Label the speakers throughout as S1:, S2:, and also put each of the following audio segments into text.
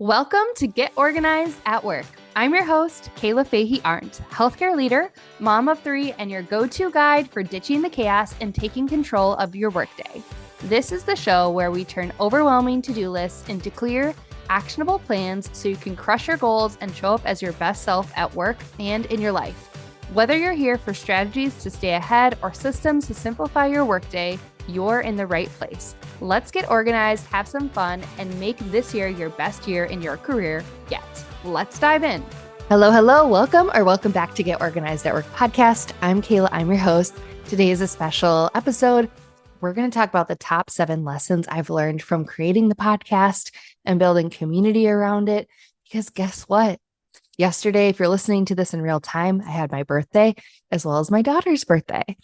S1: Welcome to Get Organized at Work. I'm your host, Kayla Fahey-Ahrndt, healthcare leader, mom of three, and your go-to guide for ditching the chaos and taking control of your workday. This is the show where we turn overwhelming to-do lists into clear, actionable plans so you can crush your goals and show up as your best self at work and in your life. Whether you're here for strategies to stay ahead or systems to simplify your workday, you're in the right place. Let's get organized, have some fun, and make this year your best year in your career yet. Let's dive in. Hello. Welcome back to Get Organized at Work podcast. I'm Kayla. I'm your host. Today is a special episode. We're going to talk about the top 7 lessons I've learned from creating the podcast and building community around it. Because guess what? Yesterday, if you're listening to this in real time, I had my birthday as well as my daughter's birthday.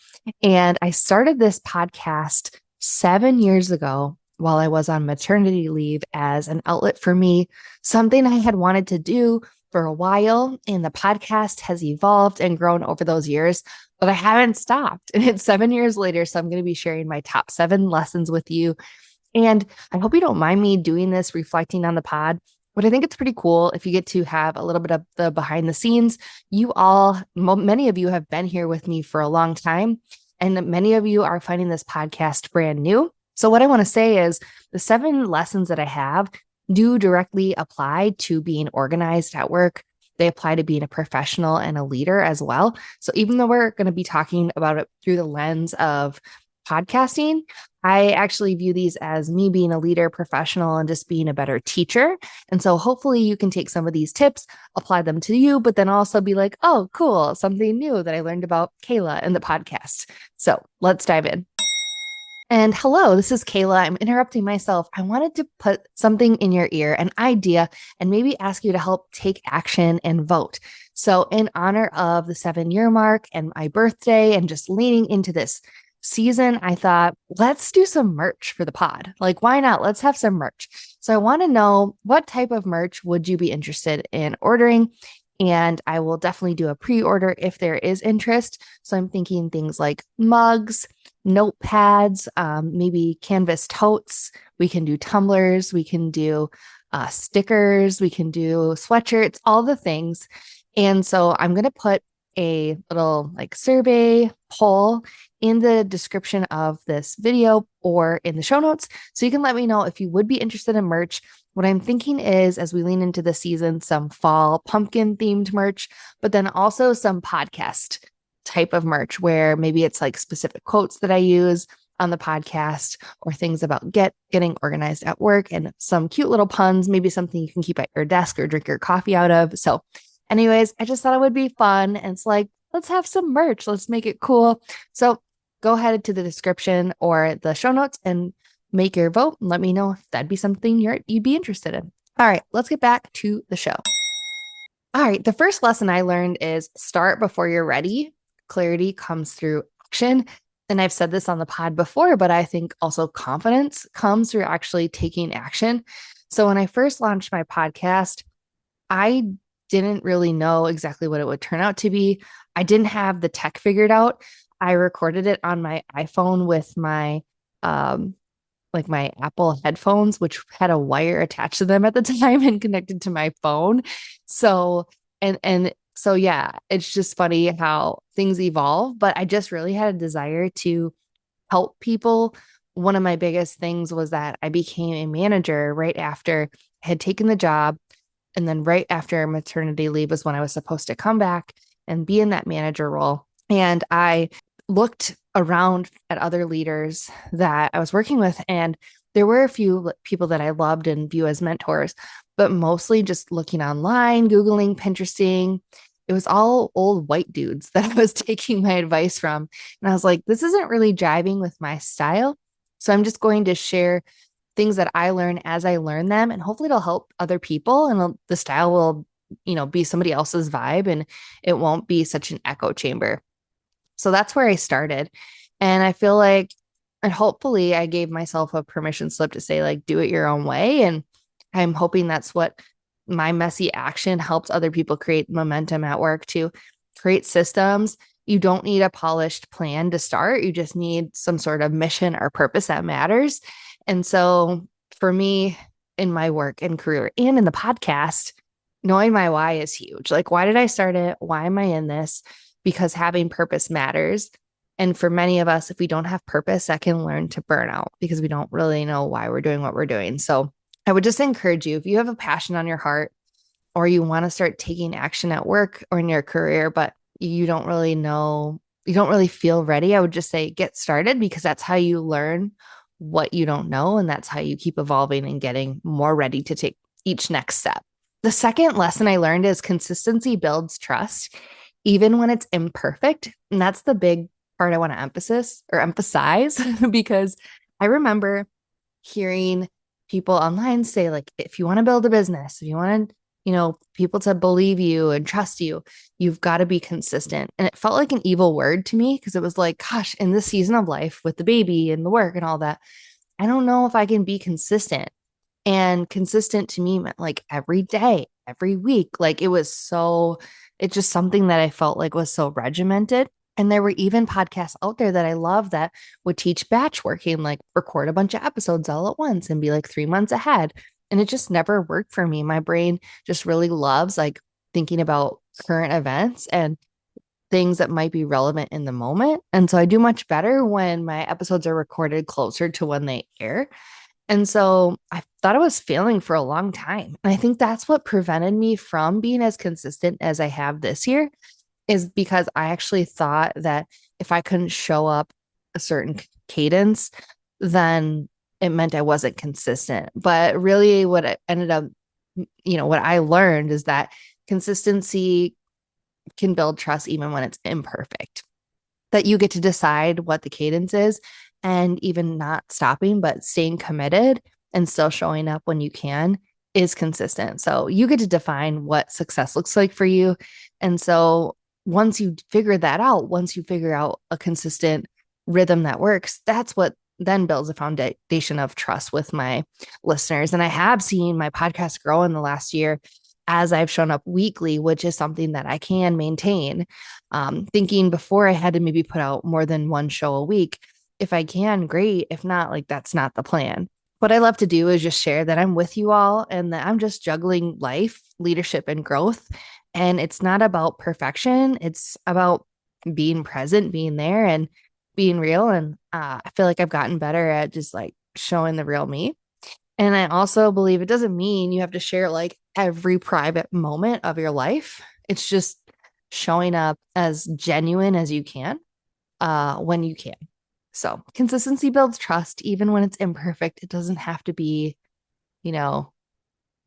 S1: And I started this podcast 7 years ago while I was on maternity leave as an outlet for me, something I had wanted to do for a while. And the podcast has evolved and grown over those years, but I haven't stopped. And it's 7 years later. So I'm going to be sharing my top 7 lessons with you. And I hope you don't mind me doing this, reflecting on the pod. But I think it's pretty cool if you get to have a little bit of the behind the scenes. Many of you have been here with me for a long time, and many of you are finding this podcast brand new. So what I want to say is the 7 lessons that I have do directly apply to being organized at work. They apply to being a professional and a leader as well. So even though we're going to be talking about it through the lens of podcasting, I actually view these as me being a leader, professional, and just being a better teacher. And so hopefully you can take some of these tips, apply them to you, but then also be like, oh, cool, something new that I learned about Kayla in the podcast. So let's dive in. And hello, this is Kayla. I'm interrupting myself. I wanted to put something in your ear, an idea, and maybe ask you to help take action and vote. So in honor of the 7-year mark and my birthday and just leaning into this season, I thought, let's do some merch for the pod. Like, why not? Let's have some merch. So I want to know, what type of merch would you be interested in ordering? And I will definitely do a pre-order if there is interest. So I'm thinking things like mugs, notepads, maybe canvas totes. We can do tumblers. We can do stickers. We can do sweatshirts, all the things. And so I'm going to put a little survey poll in the description of this video or in the show notes. So you can let me know if you would be interested in merch. What I'm thinking is, as we lean into the season, some fall pumpkin themed merch, but then also some podcast type of merch where maybe it's like specific quotes that I use on the podcast or things about getting organized at work and some cute little puns, maybe something you can keep at your desk or drink your coffee out of. So anyways, I just thought it would be fun. And it's like, let's have some merch. Let's make it cool. So go ahead to the description or the show notes and make your vote and let me know if that'd be something you'd be interested in. All right, let's get back to the show. All right, the first lesson I learned is start before you're ready. Clarity comes through action. And I've said this on the pod before, but I think also confidence comes through actually taking action. So when I first launched my podcast, I didn't really know exactly what it would turn out to be. I didn't have the tech figured out. I recorded it on my iPhone with my my Apple headphones, which had a wire attached to them at the time and connected to my phone. So yeah, it's just funny how things evolve, but I just really had a desire to help people. One of my biggest things was that I became a manager right after I had taken the job. And then right after maternity leave was when I was supposed to come back and be in that manager role. And I looked around at other leaders that I was working with, and there were a few people that I loved and view as mentors, but mostly just looking online, Googling, Pinteresting. It was all old white dudes that I was taking my advice from. And I was like, this isn't really jiving with my style. So I'm just going to share things that I learn as I learn them, and hopefully it'll help other people, and the style will, be somebody else's vibe, and it won't be such an echo chamber. So that's where I started. And I feel like, and hopefully I gave myself a permission slip to say, like, do it your own way. And I'm hoping that's what my messy action helps other people create momentum at work, to create systems. You don't need a polished plan to start. You just need some sort of mission or purpose that matters. And so for me, in my work and career and in the podcast, knowing my why is huge. Like, why did I start it? Why am I in this? Because having purpose matters. And for many of us, if we don't have purpose, that can learn to burn out because we don't really know why we're doing what we're doing. So I would just encourage you, if you have a passion on your heart or you want to start taking action at work or in your career, but you don't really know, you don't really feel ready, I would just say get started, because that's how you learn what you don't know. And that's how you keep evolving and getting more ready to take each next step. The second lesson I learned is consistency builds trust, even when it's imperfect. And that's the big part I want to emphasize because I remember hearing people online say, like, if you want to build a business, if you want to, people to believe you and trust you, you've got to be consistent. And it felt like an evil word to me because it was like, gosh, in this season of life with the baby and the work and all that, I don't know if I can be consistent. And consistent to me meant like every day, every week. Like it's just something that I felt like was so regimented. And there were even podcasts out there that I love that would teach batch working, like record a bunch of episodes all at once and be like 3 months ahead. And it just never worked for me. My brain just really loves like thinking about current events and things that might be relevant in the moment. And so I do much better when my episodes are recorded closer to when they air. And so I thought I was failing for a long time. And I think that's what prevented me from being as consistent as I have this year, is because I actually thought that if I couldn't show up a certain cadence, then it meant I wasn't consistent. But really what it ended up, what I learned is that consistency can build trust even when it's imperfect, that you get to decide what the cadence is and even not stopping, but staying committed and still showing up when you can is consistent. So you get to define what success looks like for you. And so once you figure that out, once you figure out a consistent rhythm that works, that's what then builds a foundation of trust with my listeners. And I have seen my podcast grow in the last year as I've shown up weekly, which is something that I can maintain. Thinking before I had to maybe put out more than one show a week. If I can, great. If not, like that's not the plan. What I love to do is just share that I'm with you all and that I'm just juggling life, leadership, and growth. And it's not about perfection. It's about being present, being there, and being real. And I feel like I've gotten better at just like showing the real me. And I also believe it doesn't mean you have to share like every private moment of your life. It's just showing up as genuine as you can when you can. So consistency builds trust, even when it's imperfect. It doesn't have to be, the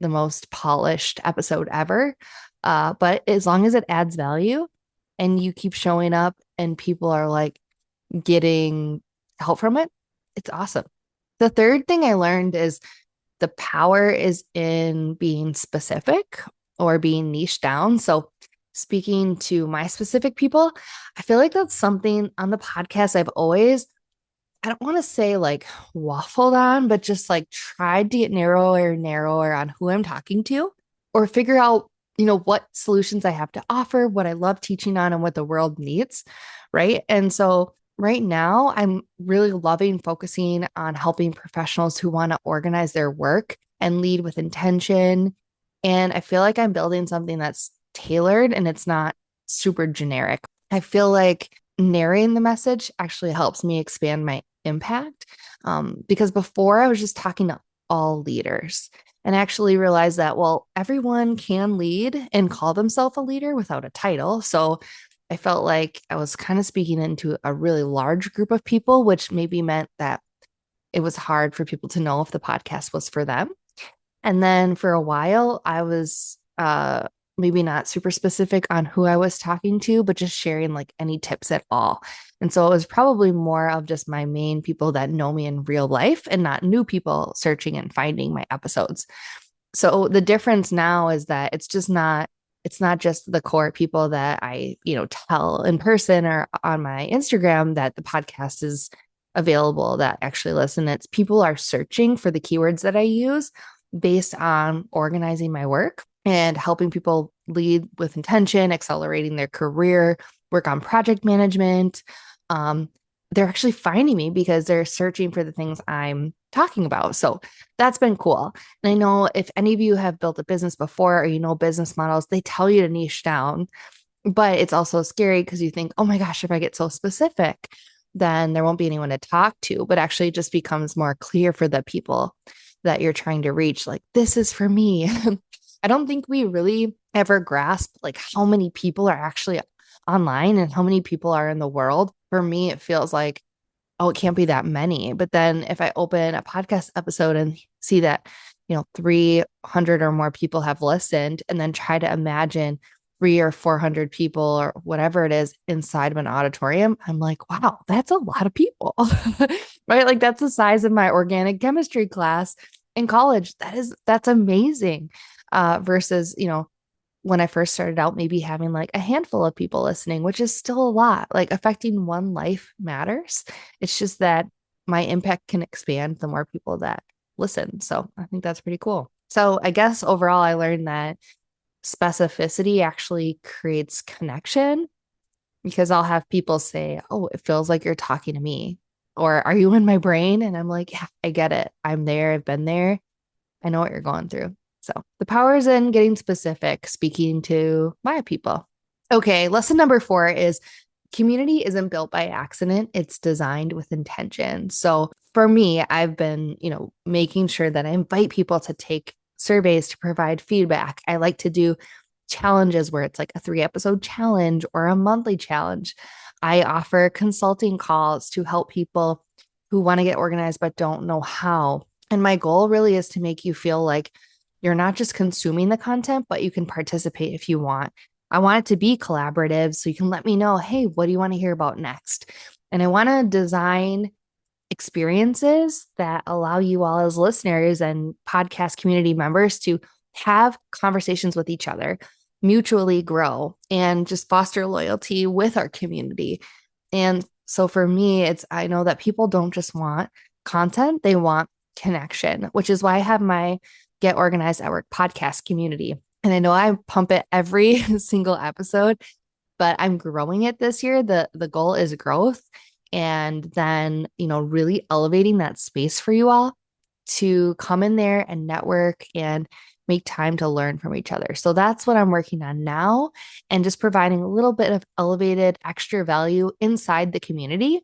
S1: most polished episode ever. But as long as it adds value and you keep showing up and people are like getting help from it, it's awesome. The third thing I learned is the power is in being specific or being niched down. So speaking to my specific people, I feel like that's something on the podcast I don't want to say like waffled on, but just like tried to get narrower and narrower on who I'm talking to or figure out, what solutions I have to offer, what I love teaching on and what the world needs. Right. And so right now I'm really loving focusing on helping professionals who want to organize their work and lead with intention. And I feel like I'm building something that's tailored and it's not super generic. I feel like narrating the message actually helps me expand my impact. Because before I was just talking to all leaders and actually realized that, well, everyone can lead and call themselves a leader without a title. So I felt like I was kind of speaking into a really large group of people, which maybe meant that it was hard for people to know if the podcast was for them. And then for a while, I was maybe not super specific on who I was talking to, but just sharing like any tips at all. And so it was probably more of just my main people that know me in real life and not new people searching and finding my episodes. So the difference now is that it's not just the core people that I, tell in person or on my Instagram that the podcast is available that actually listen. It's people are searching for the keywords that I use based on organizing my work and helping people lead with intention, accelerating their career, work on project management. They're actually finding me because they're searching for the things I'm talking about. So that's been cool. And I know if any of you have built a business before or you know business models, they tell you to niche down, but it's also scary because you think, oh my gosh, if I get so specific, then there won't be anyone to talk to. But actually, it just becomes more clear for the people that you're trying to reach. Like, this is for me. I don't think we really ever grasp like how many people are actually online and how many people are in the world. For me, it feels like, oh, it can't be that many. But then if I open a podcast episode and see that, 300 or more people have listened, and then try to imagine 300 or 400 people or whatever it is inside of an auditorium, I'm like, wow, that's a lot of people, right? Like that's the size of my organic chemistry class in college. That's amazing. Versus, when I first started out, maybe having like a handful of people listening, which is still a lot. Like affecting one life matters. It's just that my impact can expand the more people that listen. So I think that's pretty cool. So I guess overall, I learned that specificity actually creates connection because I'll have people say, oh, it feels like you're talking to me. Or are you in my brain? And I'm like, yeah, I get it. I'm there. I've been there. I know what you're going through. So the power is in getting specific, speaking to my people. Okay, lesson number 4 is community isn't built by accident, it's designed with intention. So for me, I've been, making sure that I invite people to take surveys to provide feedback. I like to do challenges where it's like a 3-episode challenge or a monthly challenge. I offer consulting calls to help people who want to get organized but don't know how. And my goal really is to make you feel like you're not just consuming the content, but you can participate if you want. I want it to be collaborative so you can let me know, hey, what do you want to hear about next? And I want to design experiences that allow you all as listeners and podcast community members to have conversations with each other, mutually grow, and just foster loyalty with our community. And so for me, I know that people don't just want content, they want connection, which is why I have my Get Organized at Work podcast community. And I know I pump it every single episode, but I'm growing it this year. The goal is growth. And then, really elevating that space for you all to come in there and network and make time to learn from each other. So that's what I'm working on now, and just providing a little bit of elevated extra value inside the community.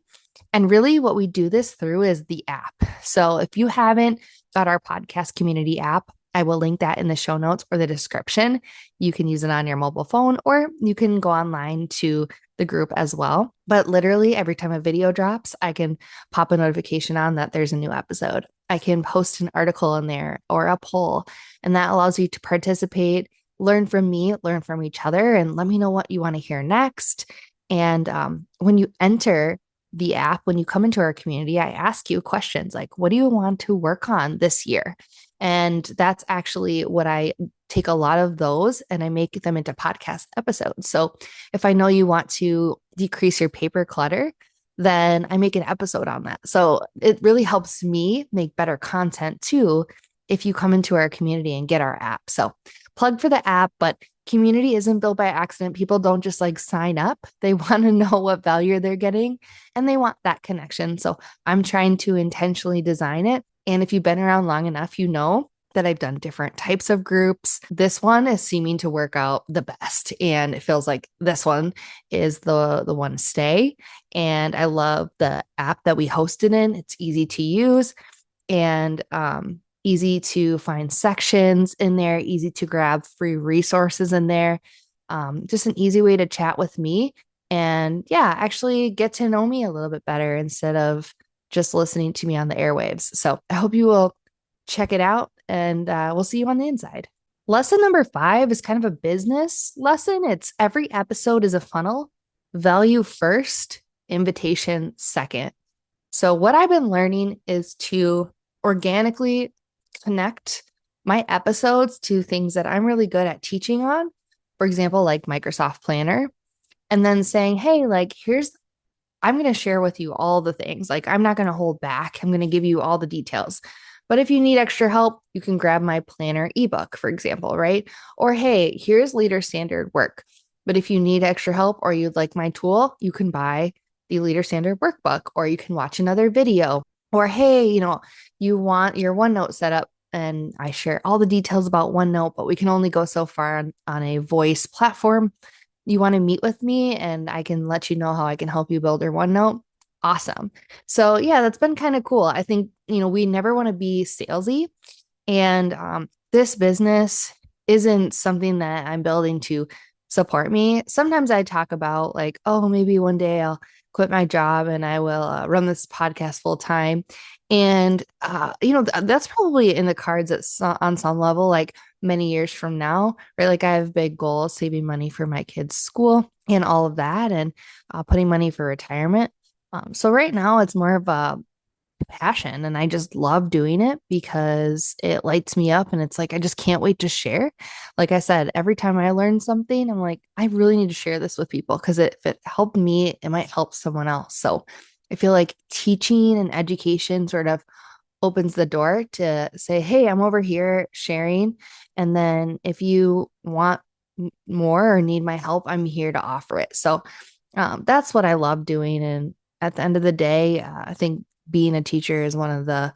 S1: And really what we do this through is the app. So if you haven't got our podcast community app, I will link that in the show notes or the description. You can use it on your mobile phone, or you can go online to the group as well. But literally every time a video drops, I can pop a notification on that there's a new episode. I can post an article in there or a poll, and that allows you to participate, learn from me, learn from each other, and let me know what you want to hear next. And when you enter the app, when you come into our community, I ask you questions like, what do you want to work on this year? And that's actually what I take a lot of those and I make them into podcast episodes. So if I know you want to decrease your paper clutter, then I make an episode on that. So it really helps me make better content too if you come into our community and get our app. So plug for the app, but community isn't built by accident. People don't just like sign up. They want to know what value they're getting and they want that connection. So I'm trying to intentionally design it. And if you've been around long enough, you know that I've done different types of groups. This one is seeming to work out the best. And it feels like this one is the one to stay. And I love the app that we hosted in. It's easy to use and easy to find sections in there, easy to grab free resources in there. Just an easy way to chat with me and actually get to know me a little bit better instead of just listening to me on the airwaves. So I hope you will check it out and we'll see you on the inside. Lesson number 5 is kind of a business lesson. It's every episode is a funnel, value first, invitation second. So what I've been learning is to organically connect my episodes to things that I'm really good at teaching on. For example, like Microsoft Planner, and then saying, hey, like, I'm going to share with you all the things. Like, I'm not going to hold back. I'm going to give you all the details. But if you need extra help, you can grab my planner ebook, for example, right? Or, hey, here's leader standard work. But if you need extra help or you'd like my tool, you can buy the leader standard workbook, or you can watch another video, Or, hey, you want your OneNote set up, and I share all the details about OneNote, but we can only go so far on a voice platform. You want to meet with me and I can let you know how I can help you build your OneNote. Awesome. So, yeah, that's been kind of cool. I think, we never want to be salesy. And this business isn't something that I'm building to support me. Sometimes I talk about, like, oh, maybe one day I'll quit my job and I will run this podcast full time. And, that's probably in the cards on some level, like many years from now, right? Like I have big goals, saving money for my kids' school and all of that, and putting money for retirement. So right now it's more of a passion, and I just love doing it because it lights me up, and it's like I just can't wait to share. Like I said, every time I learn something, I'm like, I really need to share this with people because if it helped me, it might help someone else. So I feel like teaching and education sort of opens the door to say, hey, I'm over here sharing. And then if you want more or need my help, I'm here to offer it. So that's what I love doing. And at the end of the day, I think being a teacher is one of the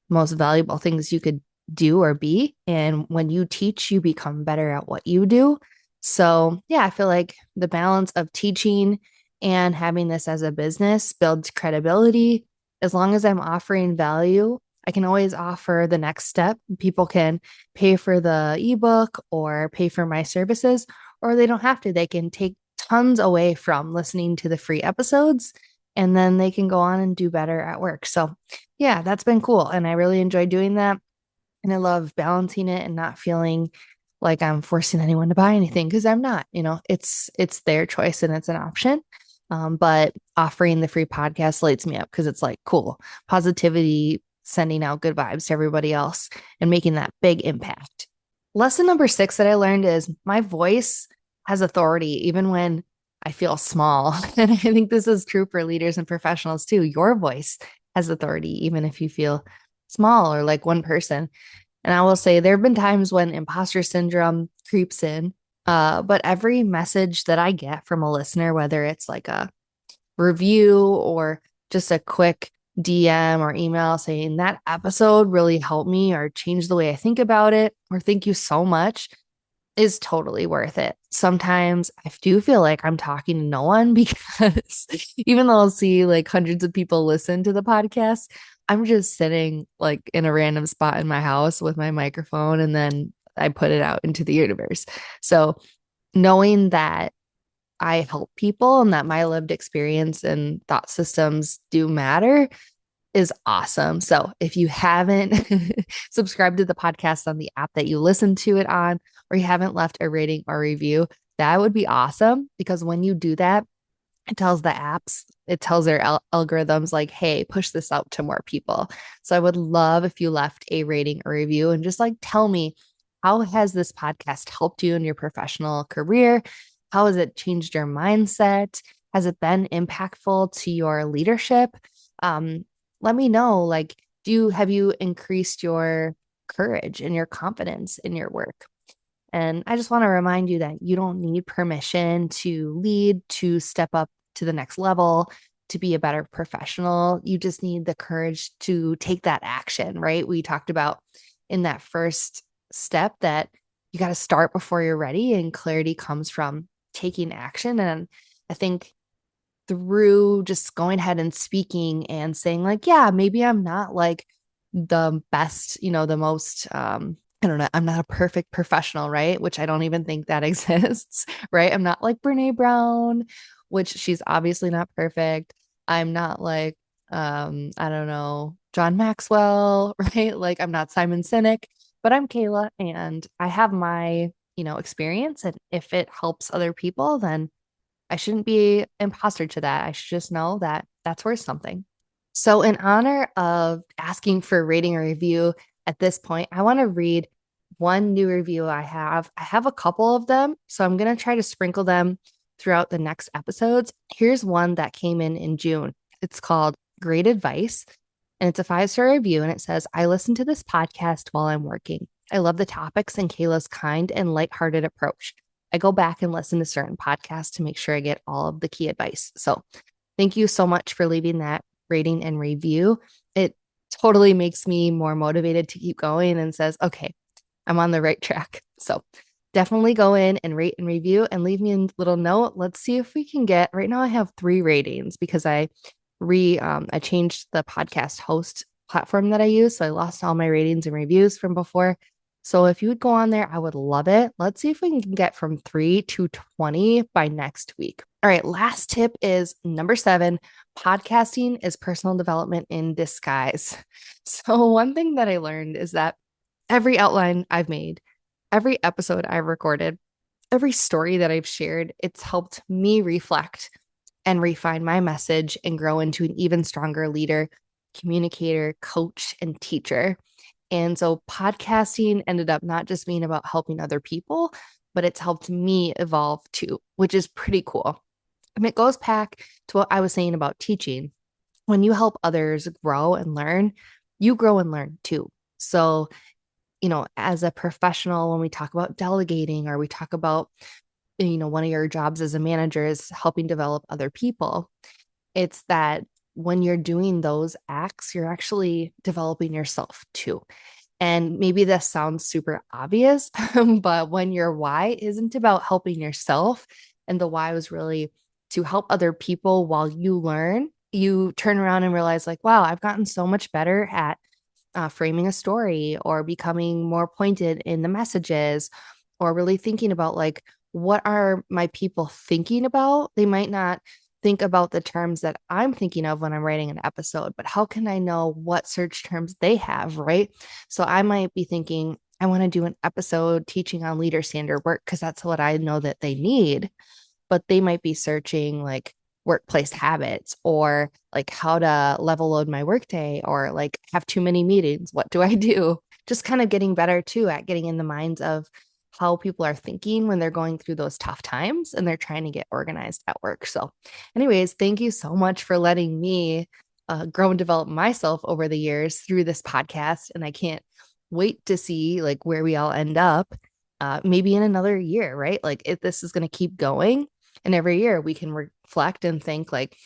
S1: most valuable things you could do or be. And when you teach, you become better at what you do. So, yeah, I feel like the balance of teaching and having this as a business builds credibility. As long as I'm offering value, I can always offer the next step. People can pay for the ebook or pay for my services, or they don't have to. They can take tons away from listening to the free episodes, and then they can go on and do better at work. So, yeah, that's been cool. And I really enjoy doing that. And I love balancing it and not feeling like I'm forcing anyone to buy anything, because I'm not. It's their choice and it's an option. But offering the free podcast lights me up because it's like, cool, positivity, sending out good vibes to everybody else and making that big impact. Lesson number 6 that I learned is my voice has authority even when I feel small. And I think this is true for leaders and professionals too. Your voice has authority even if you feel small or like one person. And I will say there have been times when imposter syndrome creeps in. But every message that I get from a listener, whether it's like a review or just a quick DM or email saying that episode really helped me or changed the way I think about it, or thank you so much, is totally worth it. Sometimes I do feel like I'm talking to no one because even though I'll see like hundreds of people listen to the podcast, I'm just sitting like in a random spot in my house with my microphone, and then I put it out into the universe. So knowing that I help people and that my lived experience and thought systems do matter is awesome. So if you haven't subscribed to the podcast on the app that you listen to it on, or you haven't left a rating or review, that would be awesome, because when you do that, it tells the apps, it tells their algorithms like, hey, push this out to more people. So I would love if you left a rating or review and just like tell me, how has this podcast helped you in your professional career? How has it changed your mindset? Has it been impactful to your leadership? Let me know, like, have you increased your courage and your confidence in your work? And I just want to remind you that you don't need permission to lead, to step up to the next level, to be a better professional. You just need the courage to take that action, right? We talked about in that first step that you got to start before you're ready, and clarity comes from taking action. And I think through just going ahead and speaking and saying like, yeah, maybe I'm not like the best, the most, I don't know, I'm not a perfect professional, right? Which I don't even think that exists, right? I'm not like Brene Brown, which she's obviously not perfect. I'm not like, I don't know, John Maxwell, right? Like I'm not Simon Sinek, but I'm Kayla, and I have my, experience. And if it helps other people, then I shouldn't be imposter to that. I should just know that that's worth something. So, in honor of asking for a rating or review at this point, I want to read one new review I have. I have a couple of them, so I'm going to try to sprinkle them throughout the next episodes. Here's one that came in June. It's called Great Advice, and it's a 5-star review. And it says, I listen to this podcast while I'm working. I love the topics and Kayla's kind and lighthearted approach. I go back and listen to certain podcasts to make sure I get all of the key advice. So thank you so much for leaving that rating and review. It totally makes me more motivated to keep going and says, okay, I'm on the right track. So definitely go in and rate and review and leave me a little note. Let's see if we can get, right now I have 3 ratings because I changed the podcast host platform that I use. So I lost all my ratings and reviews from before. So if you would go on there, I would love it. Let's see if we can get from 3 to 20 by next week. All right. Last tip is number 7. Podcasting is personal development in disguise. So one thing that I learned is that every outline I've made, every episode I've recorded, every story that I've shared, it's helped me reflect and refine my message and grow into an even stronger leader, communicator, coach, and teacher. And so podcasting ended up not just being about helping other people, but it's helped me evolve too, which is pretty cool. And it goes back to what I was saying about teaching. When you help others grow and learn, you grow and learn too. So, as a professional, when we talk about delegating or we talk about, one of your jobs as a manager is helping develop other people, it's that when you're doing those acts, you're actually developing yourself too. And maybe this sounds super obvious, but when your why isn't about helping yourself and the why was really to help other people while you learn, you turn around and realize like, wow, I've gotten so much better at framing a story or becoming more pointed in the messages or really thinking about like, what are my people thinking about? They might not think about the terms that I'm thinking of when I'm writing an episode, but how can I know what search terms they have, right? So I might be thinking, I want to do an episode teaching on leader standard work because that's what I know that they need. But they might be searching like workplace habits or like how to level load my workday or like have too many meetings. What do I do? Just kind of getting better too at getting in the minds of how people are thinking when they're going through those tough times and they're trying to get organized at work. So anyways, thank you so much for letting me grow and develop myself over the years through this podcast. And I can't wait to see like where we all end up maybe in another year, right? Like if this is going to keep going and every year we can reflect and think like,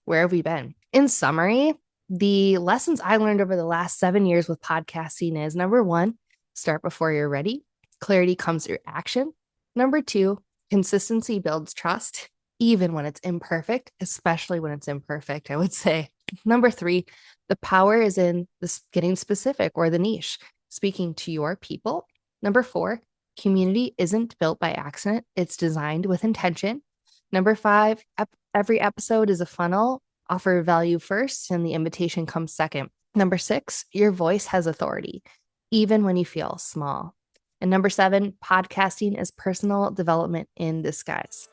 S1: where have we been? In summary, the lessons I learned over the last 7 years with podcasting is number 1, start before you're ready. Clarity comes through action. Number 2, consistency builds trust, even when it's imperfect, especially when it's imperfect, I would say. Number 3, the power is in this getting specific or the niche, speaking to your people. Number 4, community isn't built by accident. It's designed with intention. Number 5, every episode is a funnel. Offer value first and the invitation comes second. Number 6, your voice has authority, even when you feel small. And number 7, podcasting is personal development in disguise.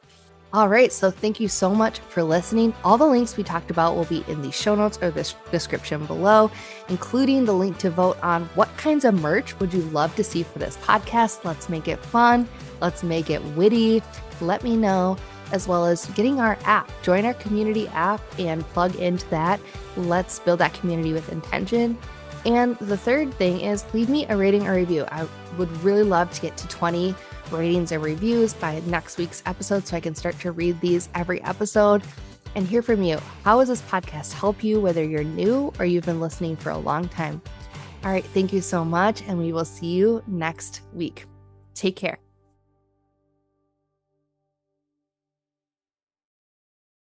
S1: All right, so thank you so much for listening. All the links we talked about will be in the show notes or the description below, including the link to vote on what kinds of merch would you love to see for this podcast. Let's make it fun. Let's make it witty. Let me know, as well as getting our app. Join our community app and plug into that. Let's build that community with intention. And the third thing is leave me a rating or review. I would really love to get to 20 ratings and reviews by next week's episode so I can start to read these every episode and hear from you. How does this podcast help you, whether you're new or you've been listening for a long time? All right, thank you so much, and we will see you next week. Take care.